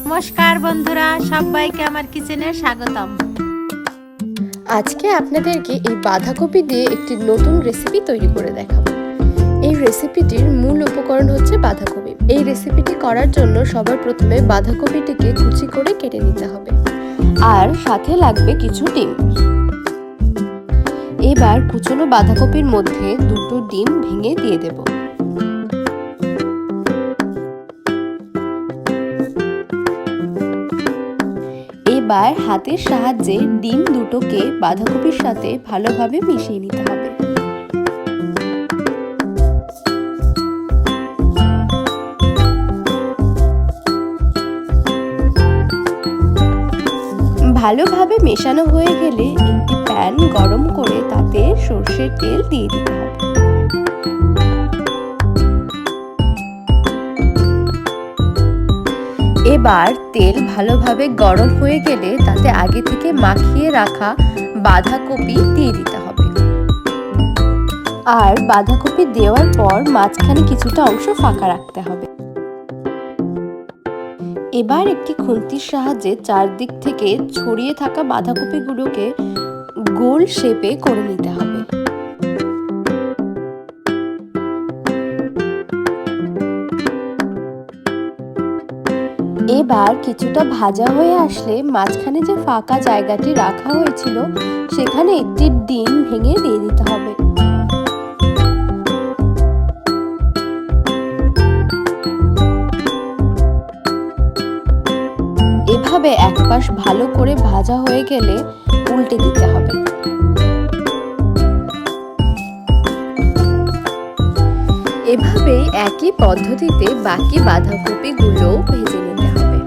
নমস্কার বন্ধুরা, সবাইকে আমার কিচেনে স্বাগতম। আজকে আপনাদেরকে এই বাঁধাকপি দিয়ে একটি নতুন রেসিপি তৈরি করে দেখাবো। এই রেসিপিটির মূল উপকরণ হচ্ছে বাঁধাকপি। এই রেসিপিটি করার জন্য সবার প্রথমে বাঁধাকপিটিকে কুচি করে কেটে নিতে হবে, আর সাথে লাগবে কিছু ডিম। এবার কুচনো বাঁধাকপির মধ্যে দুটো ডিম ভেঙে দিয়ে দেব। এবার হাতের সাহায্যে ডিম দুটোকে বাঁধাকপির সাথে ভালোভাবে মিশিয়ে নিতে হবে। ভালোভাবে মেশানো হয়ে গেলে একটি প্যান গরম করে তাতে সরষের তেল দিয়ে দিতে হবে। এবার তেল ভালোভাবে গরম হয়ে গেলে তাতে আগে থেকে মাখিয়ে রাখা বাঁধাকপি দিয়ে দিতে হবে। আর বাঁধাকপি দেওয়ার পর মাঝখানে কিছুটা অংশ ফাঁকা রাখতে হবে। এবার একটি খুন্তির সাহায্যে চারদিক থেকে ছড়িয়ে থাকা বাঁধাকপিগুলোকে গোল শেপে করে নিতে হবে। এবার কিছুটা ভাজা হয়ে আসলে মাঝখানে যে ফাঁকা জায়গাটি রাখা হয়েছিল সেখানে একটি ডিম ভেঙে দিয়ে দিতে হবে। এভাবে এক পাশ ভালো করে ভাজা হয়ে গেলে উল্টে দিতে হবে। এভাবে একই পদ্ধতিতে বাকি বাঁধাকপিগুলো ভেজে নিতে হবে।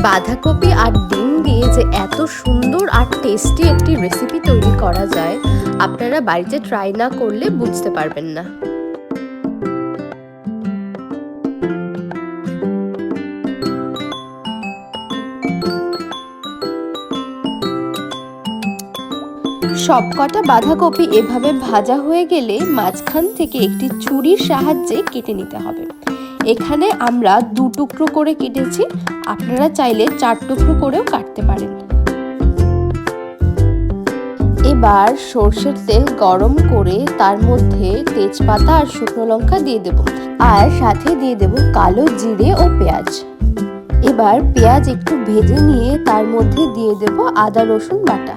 বাঁধাকপি আর ডিম দিয়ে যে এত সুন্দর আর টেস্টি একটি রেসিপি তৈরি করা যায়, আপনারা বাড়িতে ট্রাই না করলে বুঝতে পারবেন না। সবকটা বাঁধাকপি এভাবে ভাজা হয়ে গেলে মাঝখান থেকে একটি ছুরির সাহায্যে কেটে নিতে হবে। এখানে আমরা 2 টুকরো করে কেটেছি, আপনারা চাইলে 4 টুকরো করেও কাটতে পারেন। এবার সরষের তেল গরম করে তার মধ্যে তেজপাতা আর শুকনো লঙ্কা দিয়ে দেব, আর সাথে দিয়ে দেব কালো জিরে ও পেঁয়াজ। এবার পেঁয়াজ একটু ভেজে নিয়ে তার মধ্যে দিয়ে দেব আদা রসুন বাটা।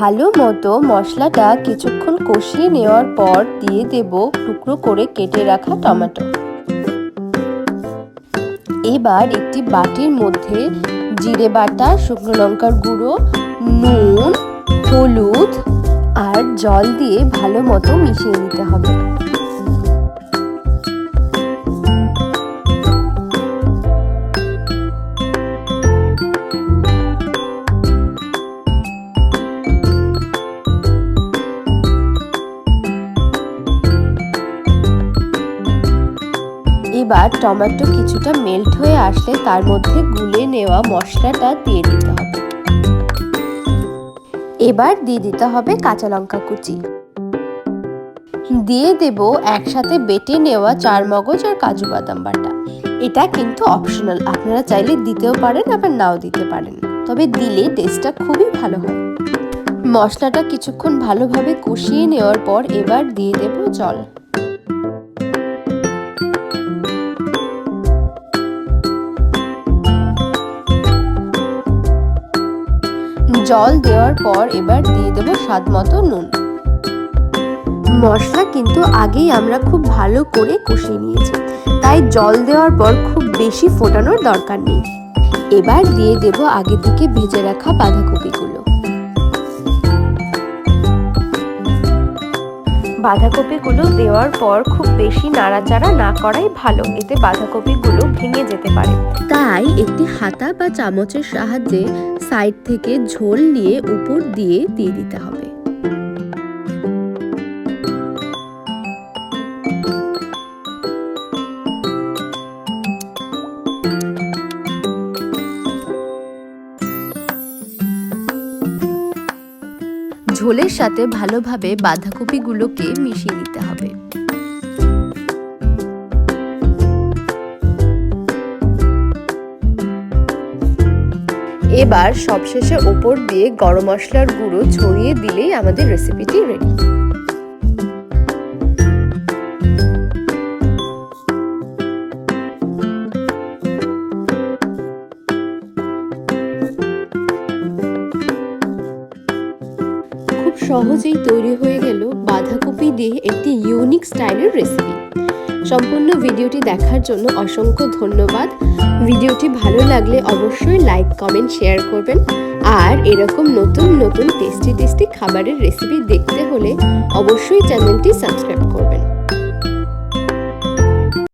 ভালো মতো মশলাটা কিছুক্ষণ কষিয়ে নেওয়ার পর দিয়ে দেব টুকরো করে কেটে রাখা টমেটো। এবার একটি বাটির মধ্যে জিরে বাটা, শুকনো লঙ্কার গুঁড়ো, নুন, হলুদ আর জল দিয়ে ভালো মতো মিশিয়ে নিতে হবে। এবার টমেটো কিছুটা মেল্ট হয়ে আসলে তার মধ্যে গুলে নেওয়া মশলাটা দিয়ে দিতে হবে। এবার দিয়ে দিতে হবে কাঁচা লঙ্কা কুচি, দিয়ে দেব একসাথে বেটে নেওয়া চারমগজ আর কাজু বাদাম বাটা। এটা কিন্তু অপশনাল, আপনারা চাইলে দিতেও পারেন আবার নাও দিতে পারেন, তবে দিলে টেস্টটা খুবই ভালো হয়। মশলাটা কিছুক্ষণ ভালোভাবে কষিয়ে নেওয়ার পর এবার দিয়ে দেব জল। জল দেওয়ার পর এবার দিয়ে দেব স্বাদ মতো নুন। মশলা কিন্তু আগেই আমরা খুব ভালো করে কষিয়ে নিয়েছি, তাই জল দেওয়ার পর খুব বেশি ফোটানোর দরকার নেই। এবার দিয়ে দেব আগে থেকে ভেজে রাখা বাঁধাকপিগুলো। বাঁধাকপিগুলো দেওয়ার পর খুব বেশি নাড়াচাড়া না করাই ভালো, এতে বাঁধাকপিগুলো ভেঙে যেতে পারে। তাই একটি হাতা বা চামচের সাহায্যে সাইড থেকে ঝোল নিয়ে উপর দিয়ে দিতে হবে। ঝোলের সাথে ভালোভাবে বাঁধাকপিগুলোকে মিশিয়ে নিতে হবে। এবার সবশেষে ওপর দিয়ে গরম মশলার গুঁড়ো ছড়িয়ে দিলেই আমাদের রেসিপিটি রেডি। খুব সহজেই তৈরি হয়ে গেল বাঁধাকপি দিয়ে একটি ইউনিক স্টাইলের রেসিপি। সম্পূর্ণ ভিডিওটি দেখার জন্য অসংখ্য ধন্যবাদ। ভিডিওটি ভালো লাগলে অবশ্যই লাইক, কমেন্ট, শেয়ার করবেন। আর এরকম নতুন নতুন টেস্টি খাবারের রেসিপি দেখতে হলে অবশ্যই চ্যানেলটি সাবস্ক্রাইব করবেন।